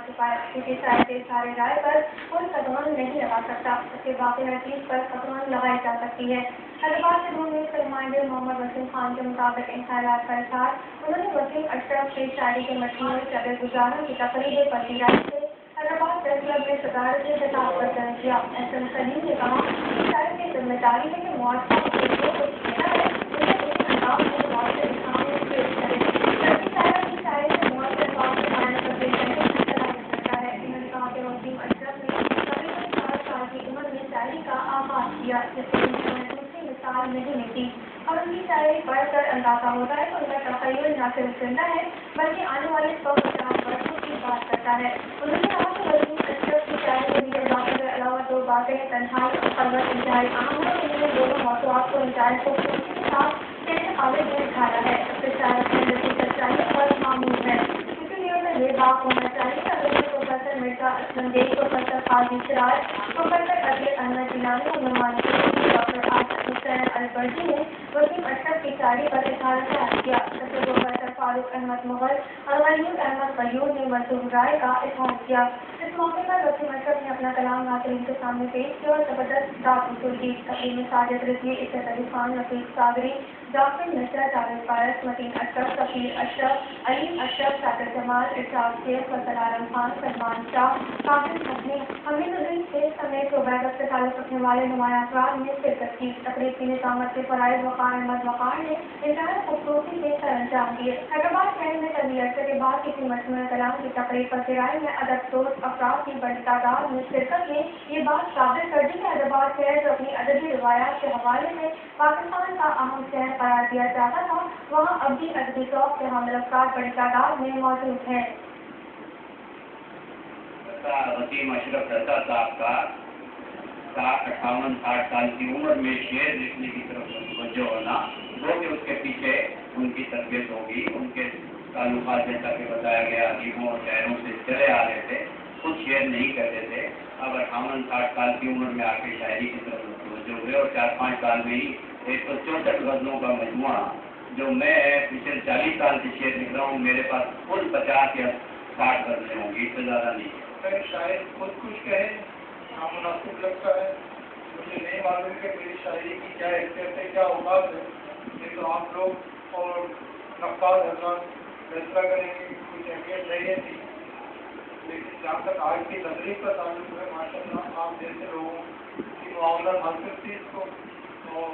चुका है, क्योंकि शायद के सारे राय पर कोई प्रतिबंध नहीं लगा सकता, जबकि बाकी हर चीज पर प्रतिबंध लगाई जा सकती है। हैदराबाद से ढूंढने के नुमाइंदे मोहम्मद वसीम खान के मुताबिक इन ख्यालात का इजहार उन्होंने वसीम अशरफ की शायरी के मजमूए शब गुजारा की तकरीब पसीराई से हैदराबाद प्रेस क्लब में सदारत से खिताब करते किया। एसएम सलीम ने कहा कि शायर की जिम्मेदारी है कि मुआवजा को जो कुछ कहना है उसे एक अंदाज में मुआवजे के सामने पेश करे, जबकि शायर की शायरी से मुआवजे अंदाज में बयान कर पेश करने की सलाहियत रखता है। इन्होंने कहा कि वसीम अशरफ ने तकरीबन 4 साल की उम्र में शायरी का आगाज किया, जिससे उन्हें दूसरी मिसाल नहीं मिलती और उनकी शायरी पढ़कर अंदाजा होता है कि उनका तखय्युल न सिर्फ जिंदा है बल्कि आने वाले 150 वर्षों की बात करता है। उन्होंने कहा कि वसीम अशरफ की शायरी में ये बातों के अलावा 2 बातें तन्हाई और खलवत इंतहाई अहम है। उन्होंने दोनों मौज़ूआत को इंतहाई खूबसूरती के साथ कहने काबिल भी ढाला है। सबसे शायर अपने अंदर की सच्चाई पर मामूल है, इसीलिए उन्हें बेबाक होना चाहिए। अगर ये professor Mirza Aslam Beg, professor Qazi Siraj, professor Ajay Ahmad Jilani और नुमानी डॉक्टर आसिफ हुसैन अलबर्जी ने वसीम अशरफ की शायरी पर इजहार ख्याल किया, जबकि प्रोफेसर फारूक अहमद मुगल और गनीम अहमद कयूम ने मजदूर राय का इजहार किया। इस मौके पर वसीम अशरफ ने अपना कलाम नाज़रीन के सामने पेश किया और जबरदस्त दाद वसूल की। तकरीब में साजिद रिजवी, इज्जत अली खान, नफीस सागरी, जाफिर मिश्रा, जावेद पारस, मतीन अशरफ, सफीर अशरफ, अलीम अशरफ, साकिर जमाल, इरशाद शेख, फजल आलम खान, सलमान शाह, कासिम हसनी, हमीदुद्दीन शेख समेत रुबैदत से ताल्लुक़ रखने वाले नुमाया अफराद ने शिरकत की। तकरीब की निज़ामत के फराइज़ वक़ार अहमद वक़ार ने इंतहाई खूबसूरती से सरअंजाम दिए। हैदराबाद शहर में तवील अरसे के बाद किसी मजमूए कलाम की तकरीब पसीराई में अदबसोज अफराद की बड़ी तादाद में शिरकत ने ये बात साबित कर दी कि हैदराबाद शहर जो अपनी अदबी रिवायात के हवाले से पाकिस्तान का अहम शहर करार दिया जाता था, वहाँ अब भी अदबी शौक के हामिल अफराद बड़ी तादाद में मौजूद हैं। वसीम अशरफ रज़ा साहब का 58-60 साल की उम्र में शेर लिखने की तरफ तवज्जो होना, वो कि उसके पीछे उनकी तरबियत होगी, उनके ताल्लुकात जैसा कि बताया गया अदीबों और शायरों से चले आ रहे थे, खुद शेर नहीं करते थे। अब 58-60 साल की उम्र में आके शायरी की तरफ तवज्जो हुए और 4-5 साल में ही 164 गज़लों का मजमुआ, जो मैं पिछले 40 साल से शेर लिख रहा हूँ, मेरे पास कुल 50 या 60 गज़लें होंगी, इससे ज़्यादा नहीं है। शायद खुद कुछ कहे नामुनासिब लगता है, मुझे नहीं मालूम कि मेरी शायरी की क्या हैसियत है, क्या औकात है। ये तो आप लोग और नक्काल हजरात फैसला करेंगे कि कुछ अहमियत नहीं है थी। लेकिन जहाँ तक आज की तकरीब का ताल्लुक है, माशाअल्लाह आप जैसे लोगों की मुआवनत हासिल थी इसको, और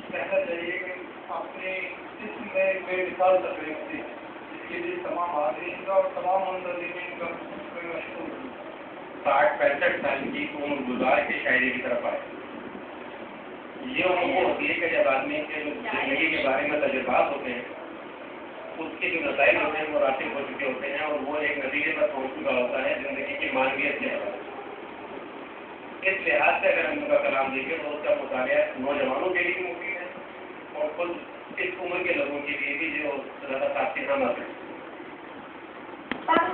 कहना चाहिए कि अपनी जिस्म में बेमिसाल तकरीब थी, जिसके लिए तमाम हाज़रीन का और तमाम मुंतज़िमीन का मैं मशकूर हूँ। 60-65 साल की उम्र गुजार के शायरी की तरफ आए। ये उम्र वो होती है कि जब आदमी के ज़िंदगी के बारे में तजुर्बात होते हैं, उसके जो नताइज होते हैं वो रास्ते हो चुके होते हैं और वो एक नतीजे पर पहुँच चुका होता है ज़िंदगी की मानवियत के हवाले। इस लिहाज से अगर हम उनका कलाम देखें तो उसका मुतालिया नौजवानों के लिए मुफीद है और खुद इस उम्र के लोगों के लिए भी जो ज़्यादा ताक़त हम